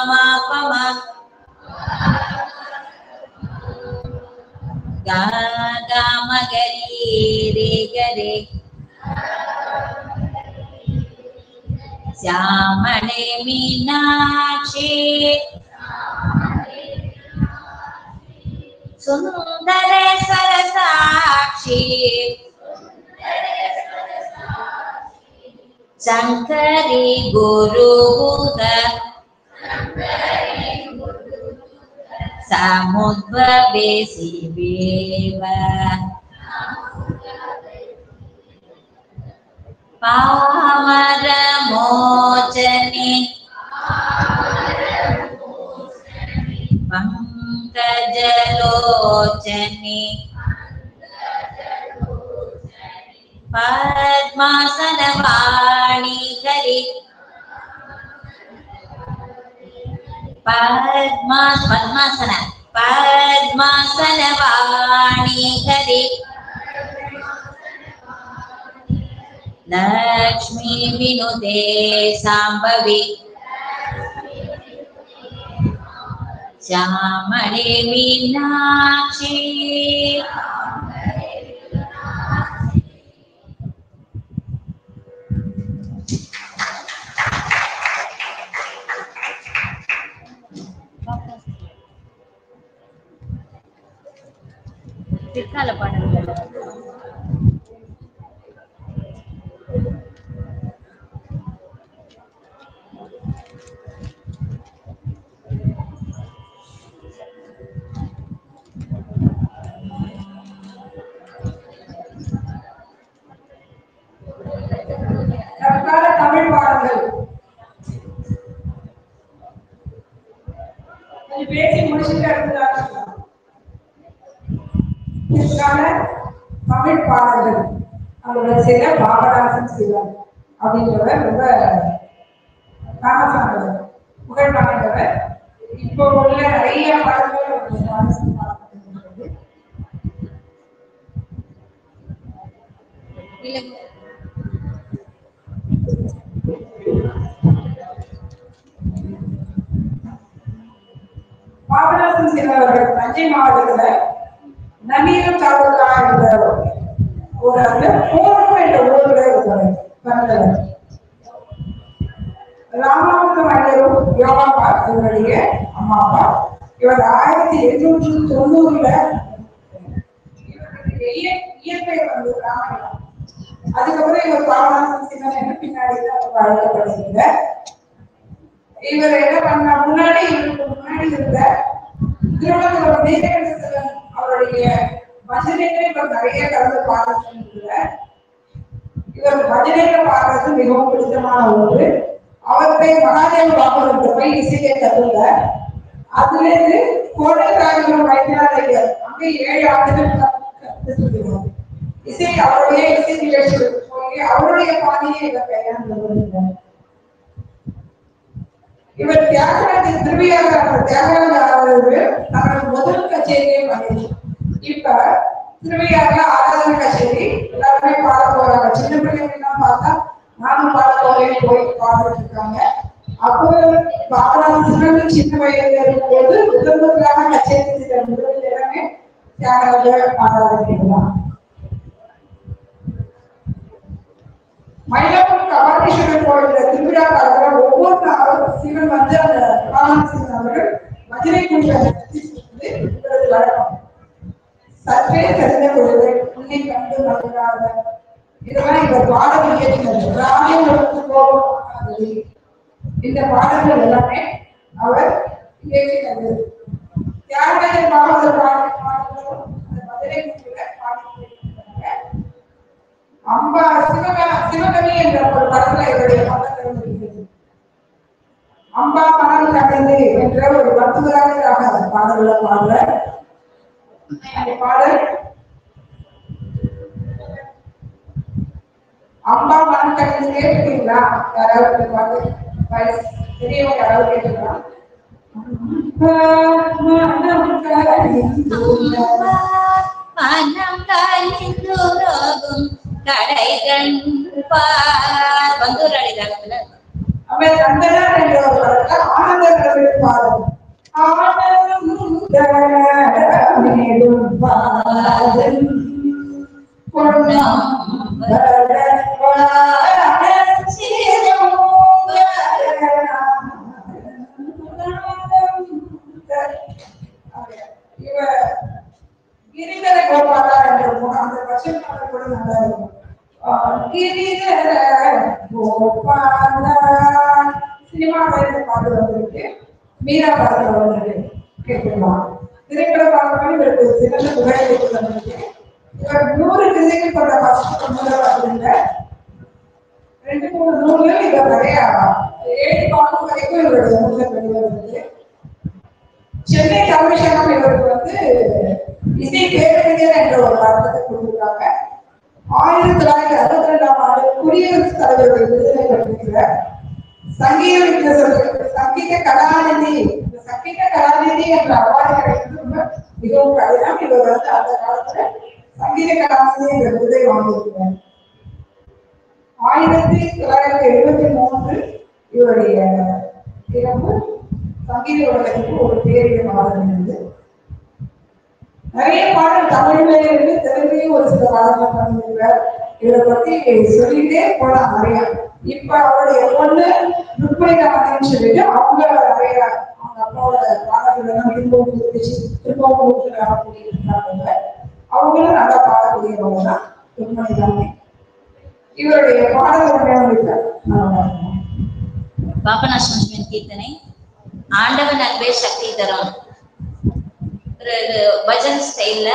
மா ப மா க க ம க ரி ரி க ரி श्यामणे मीनाक्षी सुंदर सरसाक्षी शंकरी गुरुगुग समुद्रवेशिदेव पामर मोचनि पंकजलोचनि पद्मासनवाणी பத்மாசனவாணி ஹரி பத்மாசன பத்மாசனவாணி ஹரி லக்ஷ்மி வினுதே சாம்பவி श्यामले मीनाक्षी பிற்கால பாடல்கள் தற்கால தமிழ் பாடல்கள் பேசி முடிச்சுட்டு அடுத்ததாக தற்கால தமிழ் பாடல்கள் அவரோட செய்த பாபநாசம் சிவன் அப்படின்றவர் ரொம்ப ஃபேமஸானவர், புகழ்பானவர். இப்போ உள்ள நிறைய பாடல்கள் பாபநாசம் சிவன் அவர்கள் தஞ்சை மாவட்டத்துல நவீனம் தாலுகா என்ற ஒரு அந்த போரம் என்ற ஊர்ல இருக்கிறார். ராமாபுரம் அண்ணரும் யோகாப்பா இவருடைய அம்மா அப்பா. இவர் 1890 இயற்கை வந்து ராமாயணம். அதுக்கப்புறம் இவர் பாபநாசம் சிவன் என்று பின்னாடி அழைக்கப்படுகிறார். இவர் என்ன பண்ண முன்னாடி இவருக்கு முன்னாடி இருந்த திருவள்ளுவர் நீலகண்டேஸ்வரன் அவருடைய பஜனைகளை இவர் நிறைய கலந்து பாடுகிறார். இவர் பஜனைகளை பாடுறது மிகவும் பிடித்தமான ஒன்று. அவருடைய மகாதேவ பாபுரத்தை போய் இசையை கற்றுள்ளார். அதிலிருந்து கோடைக்காரர்கள் வைத்தியநாதையர் அங்கே 7 ஆண்டுகள் கற்றுக்கிறார். இசை அவருடைய இசை நிகழ்ச்சிகள் போய் அவருடைய பாணியை இவர் கையாண்டு வருகிறார். இவர் தியாகராஜ தியாகராஜ அவர்கள் தனது முதல் கச்சேரியை பண்ணினார். இப்ப திருவையாறுல ஆராதனை கச்சேரி எல்லாருமே பாட போறாங்க. சின்ன பிள்ளைங்க எல்லாம் பார்த்தா நானும் பாட போறேன் போய் பாடிட்டு இருக்காங்க. அப்போ பாபநாசன் சின்ன வயதுல இருக்கும்போது முதன்முதலாக கச்சேரி முதல் இடமே தியாகராஜ ஆராதனை தான். மயிலாப்பூர் கபாலீஸ்வரர் கோயில திருவிழா காலத்துல ஒவ்வொரு நாளும் சிவன் வந்து அந்த பாபநாசன் அவர்கள் மதுரை குடியிருப்பது வழக்கம். சற்றே தெரிந்த பொழுது உன்னை கண்டு மகிழாத இதெல்லாம் இவர் பாடல் இயற்றினர். ராஜ்யங்களுக்கு கோபம் இந்த பாடல்கள் எல்லாமே அவர் இயற்றினது. தியாகராஜர் பாடல்கள் பாடல்களும் அந்த மதுரை குடியில பாடியிருக்கிறாங்க. அம்பா சிவகவி என்ற ஒரு படத்துல இவருடைய பாடல்கள் இருக்கிறது. அம்பா மனம் கடைந்து என்ற ஒரு மருத்துவராக பாடல்களை பாடல பாடல் அம்பா மனம் கடைந்து கேட்டுக்கீங்களா? யாராவது பாட்டு பெரியவங்க யாராவது கேட்டுக்கலாம்? மனம் கலிந்துரோகும் கடைகண் பார் பந்தூராளி ராகத்துல அவன் கந்தனார் என்ற ஒரு படத்துல ஆனந்தர் பாடும் கிரிதர கோபாலா என்ற அந்த வருஷம் கூட நல்லா இருக்கும். கிரிதர கோபாலா சினிமா பாட்டு வந்திருக்கு. மீரா பாடல் வந்திருக்கு. கேட்கலாம். திரைப்பட பாடல்கள் இவருக்கு சிறந்த புகழை வந்திருக்கு. இவர் 100 விருதுகள் கொண்ட முதல்ல 2-3 நூல்கள் இவர் நிறைய 7 பாடல் வரைக்கும் இவருடைய நூல்கள் வெளிவந்திருக்கு. சென்னை தமிழ்ச்சங்கம் இவருக்கு வந்து இசை பேரறிஞர் என்ற ஒரு படத்தை கொடுத்திருக்காங்க. 1962ஆம் ஆண்டு குடியரசுத் தலைவருடைய விருதினை பெற்றிருக்கிறார். சங்கீத கலாநிதி என்ற அவார்டு கிடைக்கிறது மிகவும் கடினம். இவர் அந்த காலத்துல சங்கீத கலாநிதி என்ற விருதை வாங்கியிருக்கிறார். 1973 இவருடைய இறப்பு சங்கீத உலகத்துக்கு ஒரு பேரிடமாக இருந்தது. நிறைய பாடல் தமிழ்ல இருந்து தெலுங்குலையும் ஒரு சில பாடல்கள் பண்ணிருக்கிறார். இவரை பத்தி சொல்லிட்டே போலாம் நிறைய. இப்ப அவருடைய பொண்ணு ருக்மணிகாமணின்னு சொல்லிட்டு அவங்க நிறைய அவங்க அப்பாவோட பாடல்கள் எல்லாம் திரும்பவும் வரக்கூடியிருக்காங்க. அவங்களும் நல்லா பாடக்கூடியவங்க தான் ருக்மணிகாமணி. இவருடைய பாடல்கள் பாபநாசன் கீர்த்தனை ஆண்டவன் அன்பே சக்தி தரும். ஒரு பஜன் ஸ்டைல்ல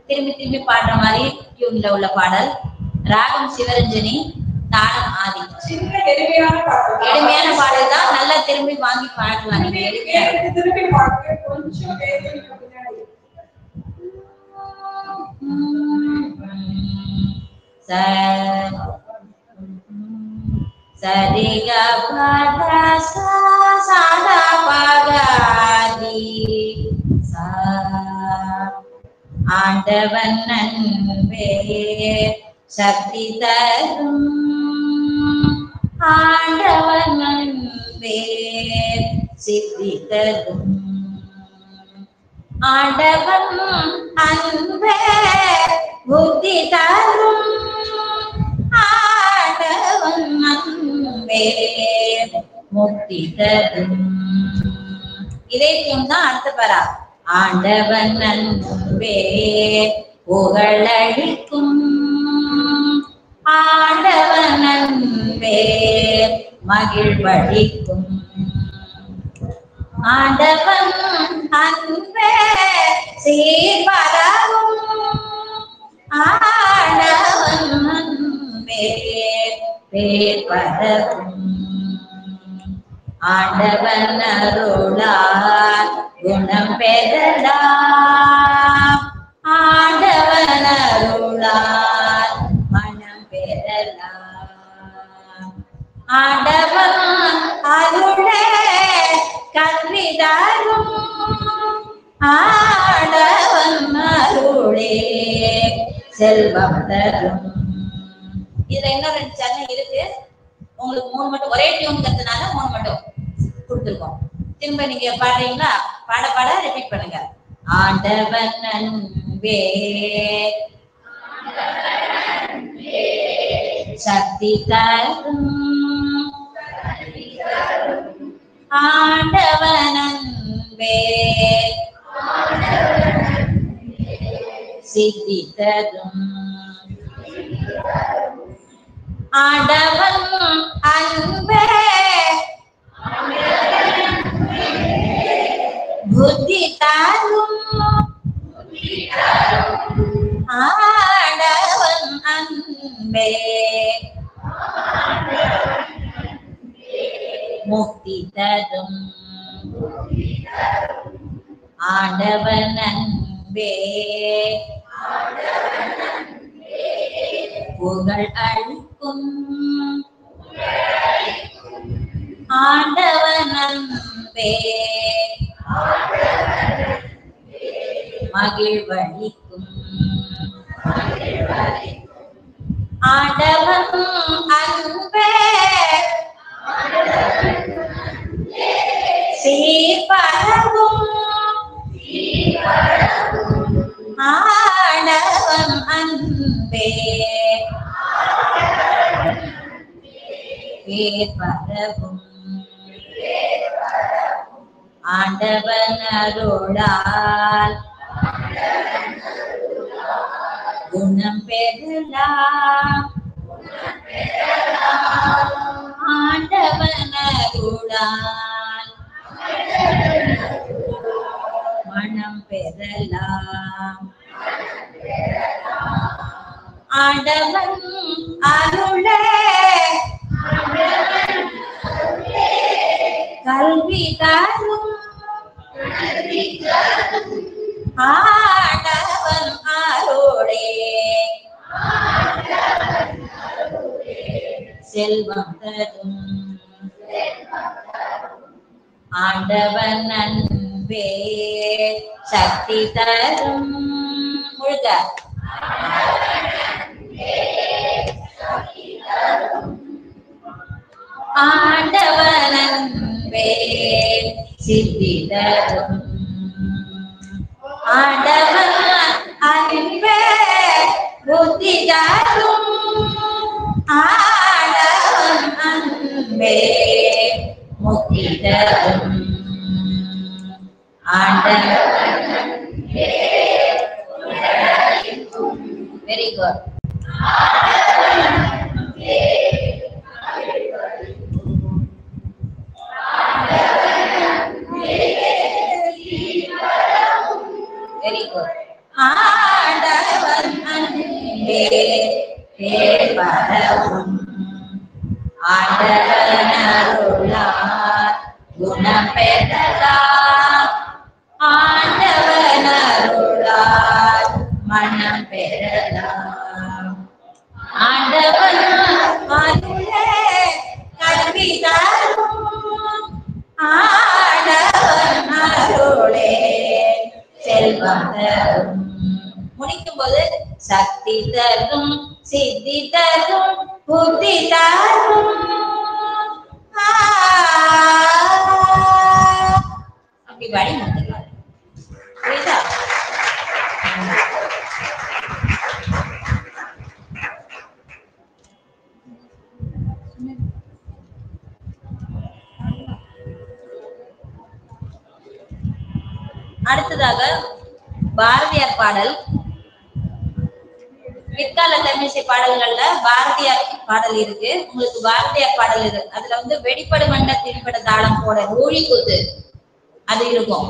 திரும்பி திரும்பி பாடுற மாதிரி டியூன்ல உள்ள பாடல். ராகம் சிவரஞ்சனி, தாளம் ஆதி. எளிமையான பாடல் தான். நல்லா திரும்பி வாங்கி பாடலாம். நீங்க திரும்பி பாடுங்க கொஞ்சம் சரிக பத சாதா பகாதி ஆண்டவன் அன்பே சக்தி தரும். ஆண்டவன் அன்பே சித்தி தரும். ஆண்டவன் அன்பே புத்தி தரும். ஆண்டவன் அன்பே முக்தி தரும். இதே டியூன் தான் அடுத்த பரா. ஆண்டவன் அன்பே புகழளிக்கும். ஆண்டவன் அன்பே மகிழ்வளிக்கும். ஆண்டவன் அன்பே சீர்வரவும். ஆண்டவன் அன்பே பேர் பரவும். ஆண்டவன் அருளால் குணம் பெறலாம். ஆண்டவன் அருளால் மனம் பெறலாம். ஆண்டவன் அருளே கல்வி தரும். ஆண்டவன் அருளே செல்வம் தரும். இதுல இன்னும் 2 சேனல் இருக்கு. உங்களுக்கு 3 மட்டும் ஒரே டியூன் கத்துனால 3 மட்டும் கொடுத்துருக்கோம். திரும்ப நீங்க பாடுறீங்களா? பாட பாட ரிப்பீட் பண்ணுங்க. ஆண்டவன் அன்பே சக்தி தரும். ஆண்டவன் அன்பே சித்தி தரும். ஆண்டவன் அன்பே புத்தி தரும். ஆண்டவன் அன்பே முக்தி தரும். ஆண்டவன் அன்பே புகழ் அளிக்கும். ஆண்டவன் அன்பே மகிழ்வளிக்கும். ஆண்டவன் அன்பே சீர்பரவும். ஆண்டவன் அன்பே பேர் பரவும். ஆண்டவன் அருளால் குணம் பெறலாம். ஆண்டவன் அருளால் மனம் பெறலாம். ஆண்டவன் அருளே கல்வி தரும். ஆண்டவன் அருளே செல்வம் தரும் ஆண்டவன் அன்பே சக்தி தரும். முழுக்க ஆண்டவன் அன்பே சித்தி தரும் ஆண்டவன் அன்பே புத்தி தரும் ஆண்டவன் அன்பே முக்தி தரும் ஆண்டவன். Very good. Very good. ஆண்டவன் அன்பே தேவரும் ஆண்டவன் அருளார் குணம் பெறலாம் ஆண்டவன் அருளார் மனம் பெறலாம் ஆண்டவன் அருளே கல்வி தரும் ஆண்டவன் அருளே செல்வம் தரும். முடிக்கும் போது சக்தி தரும் சித்தி தரும் புத்தி தரும். அப்படி பாடி முடிக்கலாம். புரியுதா? அடுத்ததாக பாரதியார் பாடல். பிற்கால தமிழிசை பாடல்கள்ல பாரதியார் பாடல் இருக்கு. உங்களுக்கு பாரதியார் பாடல் இருக்கு. அதுல வந்து வெடிப்படு மண்ட திரிப்பட தாளம் போட ஊழி கூத்து அது இருக்கும்.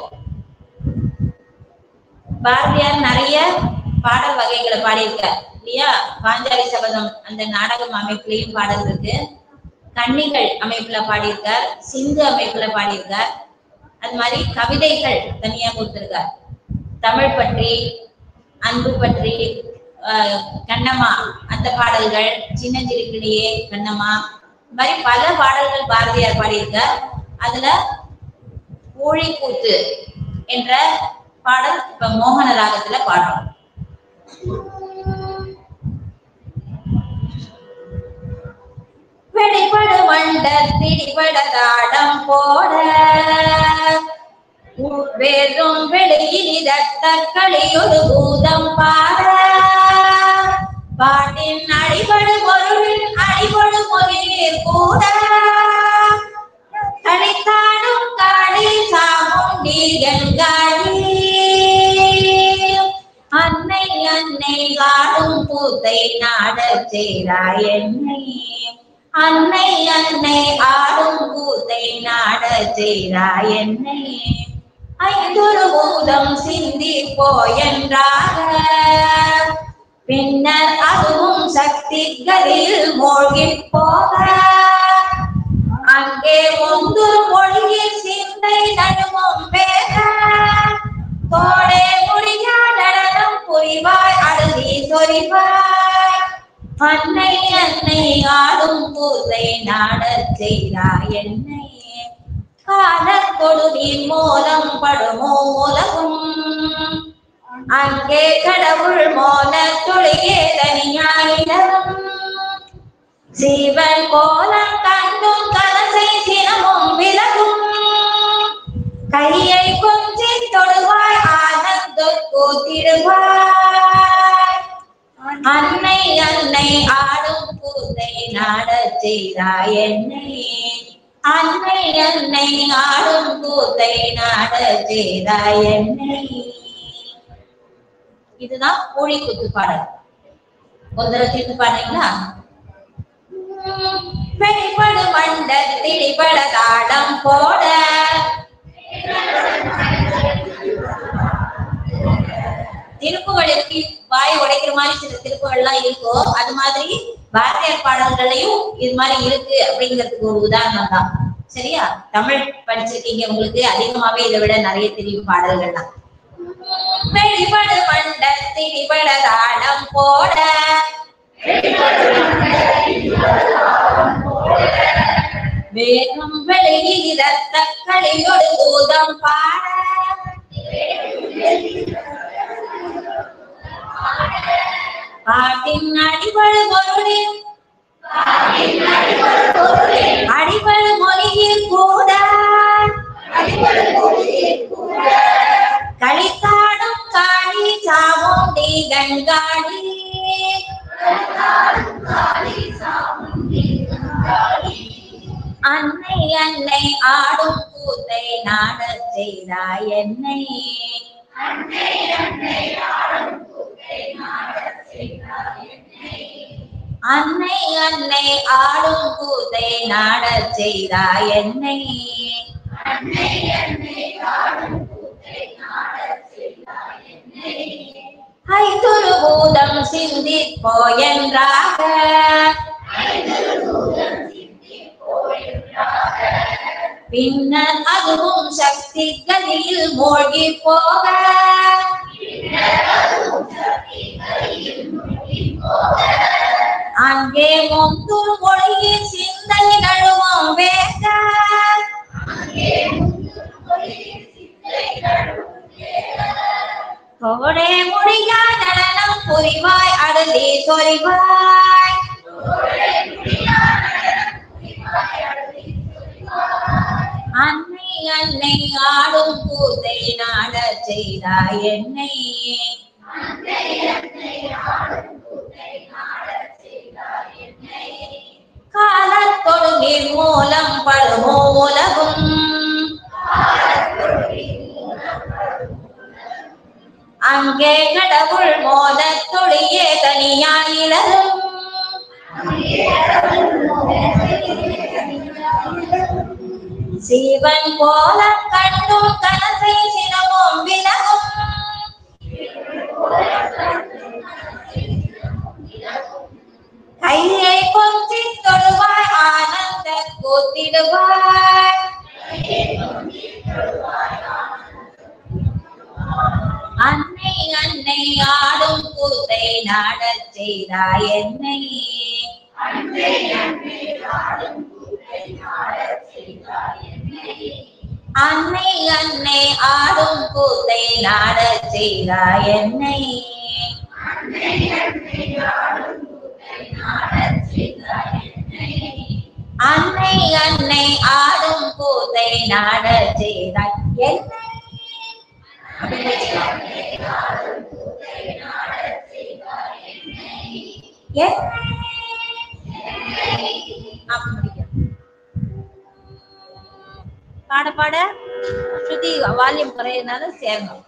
பாரதியார் நிறைய பாடல் வகைகளை பாடியிருக்கார் இல்லையா? பாஞ்சாலி சபதம் அந்த நாடகம் அமைப்புலயும் பாடல் இருக்கு. கன்னிகள் அமைப்புல பாடியிருக்கார், சிந்து அமைப்புல பாடியிருக்கார். அது மாதிரி கவிதைகள் தனியா கொடுத்திருக்கார். தமிழ் பற்றி, அன்பு பற்றி, கண்ணம்மா அந்த பாடல்கள், சின்னஞ்சிறுக்கிளியே கண்ணம்மா, இந்த மாதிரி பல பாடல்கள் பாரதியார் பாடியிருக்கார். அதுல ஊழி கூத்து என்ற பாடல் இப்ப மோகன ராகத்துல பாடுறோம். வெடிப்படு வண்ட திடிபட தாடம் போட வேறும் வெளியில் தற்களியொரு பூதம் பாட பாட்டின் அடிபடு பொருளின் அடிபடு மொழியில் கூட அடித்தாடும் காடி சாமுண்டி என்காடி அன்னை அன்னை ஆடும் பூத்தை நாடச் செய்தாய் என்னை அன்னை அன்னை ஆடும் பூத்தை நாடச் செய்தாய் என்னை ஐந்தொரு பூதம் சிந்தி போயென்றாக பின்னர் அதுவும் சக்தி கதியில் மூழ்கி போக அங்கே ஒன்று மொழியில் சிந்தை நடுவும் பேர தோடே முடியா நடனம் புரிவாய் அழுதி சொரிவாய் அன்னை அன்னை ஆடும் பூத்தை நாடச் செய்தாய் என்னை காலத்தொழுவின் மூலம் படுமோ உலகும் அங்கே கடவுள் மோன தொழிலே தனியாயிடம் சிவன் கோலம் கண்டும் கலசை சினமும் விலகும் கையை கொஞ்சி தொடுவாய் ஆனந்த கூத்திடுவாய் அன்னை அன்னை ஆடும் பூத்தை நாடச் செய்தாய் என்னை அன்னை அன்னை ஆடும் கூத்தை நாடச் செய்தாய் என்னை. இதுதான் ஊழி கூத்து பாடல். ஒரு தடவை தீர்த்து பாடுறீங்களா? வெளிப்படு மண்ட திடிபட தாடம் போட திருப்புகள் இருக்கு. வாய் உடைக்கிற மாதிரி சில திருப்புகள் எல்லாம் இருக்கும். அது மாதிரி பாரதியார் பாடல்களையும் இது மாதிரி இருக்கு அப்படிங்கிறதுக்கு ஒரு உதாரணம் தான். சரியா? தமிழ் படிச்சிருக்கீங்க, உங்களுக்கு அதிகமாவே இதை விட நிறைய தெரியும் பாடல்கள்லாம். வெளிப்படு மண்ட திடிபட தாடம் போட வேகம் வெளியில் இரத்த களியோடு பூதம் பாட பாட்டின் அடிபடு பொருளின் அடிபடு மொழியில் கூட களித்தாடும் காளி சாமுண்டி கண்காணி அன்னை அன்னை ஆடும் கூத்தை நாடச் செய்தாய் என்னை அன்னை அன்னை ஆடும் கூத்தை நாடச் செய்தாய் என்னை அன்னை அன்னை ஆடும் கூத்தை நாடச் செய்தாய் என்னை அன்னை அன்னை ஆடும் கூத்தை நாடச் செய்தாய் என்னை ஐந்துரு பூதம் சிந்திப்போ என்றாக பின்னர் அதுவும் சக்தி கதியில் மூழ்கி போக அங்கே முத்துரு மொழியின் சிந்தை நழுவும் வேக கோடே முடியா நடனம் புரிவாய் அடலி சொரிவாய் அன்னை அன்னை ஆடும் கூத்தை நாடச் செய்தாய் என்னை காலத்தொடு நிர்மூலம் பழுமோ உலகும் அங்கே கடவுள் மோதத்தொழியே தனியாயிலும் சிவன் போல கண்டும் கனசை சினமும் விலகும் கையை கொஞ்சி தொடுவாய் ஆனந்த கூத்திடுவாய் அன்னை அன்னை ஆடும் கூத்தை நாடச் செய்தாய் என்னை அன்னை அன்னை ஆடும் கூத்தை நாடச் செய்தாய் என்னை அன்னை அன்னை ஆடும் கூத்தை நாடச் செய்தாய் என்னை அன்னை அன்னை ஆடும் கூத்தை நாடச் செய்தாய் என்னை அன்னை அன்னை ஆடும் கூத்தை நாடச் செய்தாய் என்னை பாட பாட ஸ்ருதி வால்யூம் குறையனால சேரணும்.